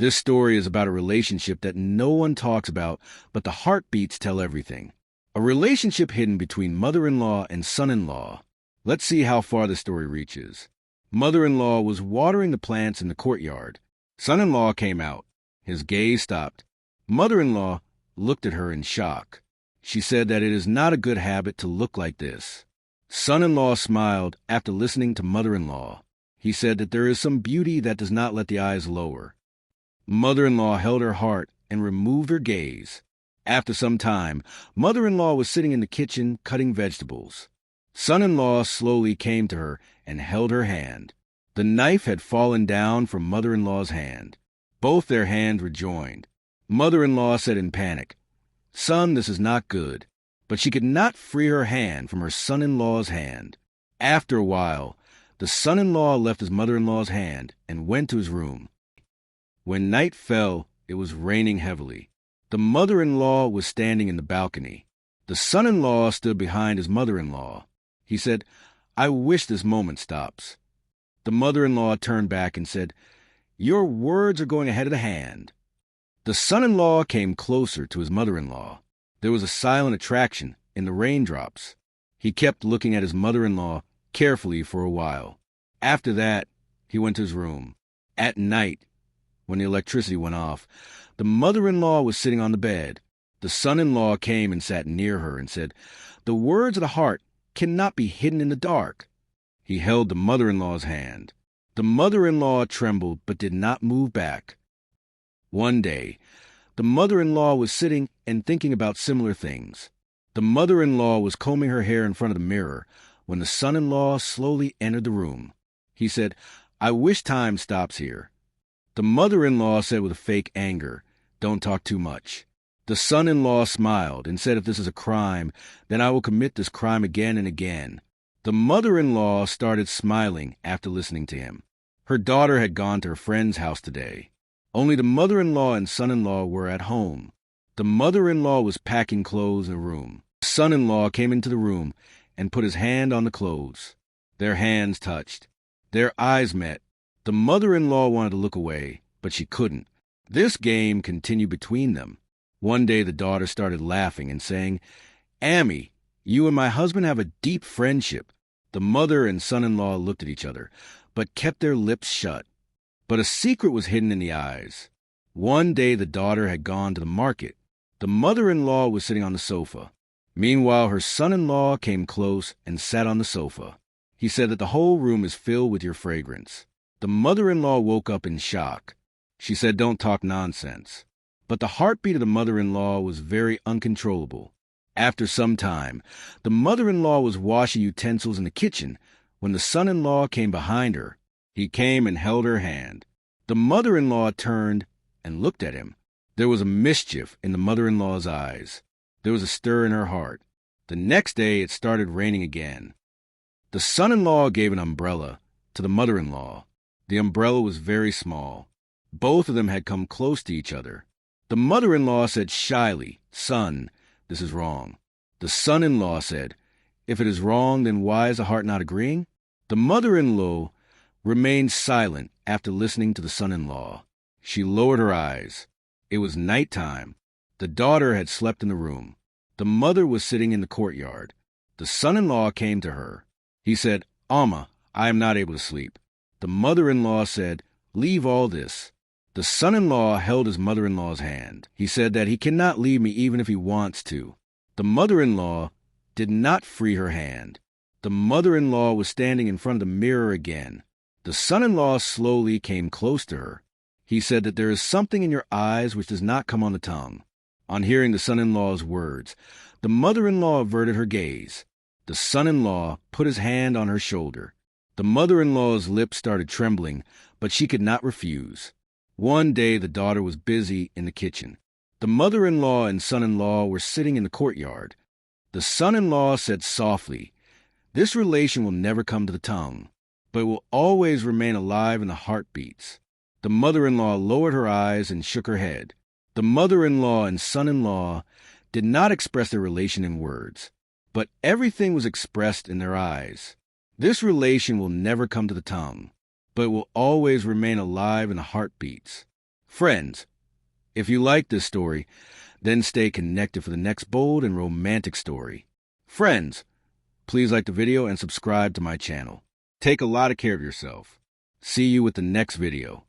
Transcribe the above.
This story is about a relationship that no one talks about, but the heartbeats tell everything. A relationship hidden between mother-in-law and son-in-law. Let's see how far the story reaches. Mother-in-law was watering the plants in the courtyard. Son-in-law came out. His gaze stopped. Mother-in-law looked at her in shock. She said that it is not a good habit to look like this. Son-in-law smiled after listening to mother-in-law. He said that there is some beauty that does not let the eyes lower. Mother-in-law held her heart and removed her gaze. After some time, mother-in-law was sitting in the kitchen cutting vegetables. Son-in-law slowly came to her and held her hand. The knife had fallen down from mother-in-law's hand. Both their hands were joined. Mother-in-law said in panic, "Son, this is not good." But she could not free her hand from her son-in-law's hand. After a while, the son-in-law left his mother-in-law's hand and went to his room. When night fell, it was raining heavily. The mother-in-law was standing in the balcony. The son-in-law stood behind his mother-in-law. He said, "I wish this moment stops." The mother-in-law turned back and said, "Your words are going ahead of the hand." The son-in-law came closer to his mother-in-law. There was a silent attraction in the raindrops. He kept looking at his mother-in-law carefully for a while. After that, he went to his room. At night, when the electricity went off, the mother-in-law was sitting on the bed. The son-in-law came and sat near her and said, "The words of the heart cannot be hidden in the dark." He held the mother-in-law's hand. The mother-in-law trembled but did not move back. One day, the mother-in-law was sitting and thinking about similar things. The mother-in-law was combing her hair in front of the mirror when the son-in-law slowly entered the room. He said, "I wish time stops here." The mother-in-law said with a fake anger, "Don't talk too much." The son-in-law smiled and said, "If this is a crime, then I will commit this crime again and again." The mother-in-law started smiling after listening to him. Her daughter had gone to her friend's house today. Only the mother-in-law and son-in-law were at home. The mother-in-law was packing clothes in a room. The son-in-law came into the room and put his hand on the clothes. Their hands touched. Their eyes met. The mother-in-law wanted to look away, but she couldn't. This game continued between them. One day the daughter started laughing and saying, "Ammy, you and my husband have a deep friendship." The mother and son-in-law looked at each other, but kept their lips shut. But a secret was hidden in the eyes. One day the daughter had gone to the market. The mother-in-law was sitting on the sofa. Meanwhile, her son-in-law came close and sat on the sofa. He said that the whole room is filled with your fragrance. The mother-in-law woke up in shock. She said, "Don't talk nonsense." But the heartbeat of the mother-in-law was very uncontrollable. After some time, the mother-in-law was washing utensils in the kitchen when the son-in-law came behind her. He came and held her hand. The mother-in-law turned and looked at him. There was a mischief in the mother-in-law's eyes. There was a stir in her heart. The next day it started raining again. The son-in-law gave an umbrella to the mother-in-law. The umbrella was very small. Both of them had come close to each other. The mother-in-law said shyly, "Son, this is wrong." The son-in-law said, "If it is wrong, then why is the heart not agreeing?" The mother-in-law remained silent after listening to the son-in-law. She lowered her eyes. It was nighttime. The daughter had slept in the room. The mother was sitting in the courtyard. The son-in-law came to her. He said, "Alma, I am not able to sleep." The mother-in-law said, "Leave all this." The son-in-law held his mother-in-law's hand. He said that he cannot leave me even if he wants to. The mother-in-law did not free her hand. The mother-in-law was standing in front of the mirror again. The son-in-law slowly came close to her. He said that there is something in your eyes which does not come on the tongue. On hearing the son-in-law's words, the mother-in-law averted her gaze. The son-in-law put his hand on her shoulder. The mother-in-law's lips started trembling, but she could not refuse. One day the daughter was busy in the kitchen. The mother-in-law and son-in-law were sitting in the courtyard. The son-in-law said softly, "This relation will never come to the tongue, but it will always remain alive in the heartbeats." The mother-in-law lowered her eyes and shook her head. The mother-in-law and son-in-law did not express their relation in words, but everything was expressed in their eyes. This relation will never come to the tongue, but it will always remain alive in the heartbeats. Friends, if you like this story, then stay connected for the next bold and romantic story. Friends, please like the video and subscribe to my channel. Take a lot of care of yourself. See you with the next video.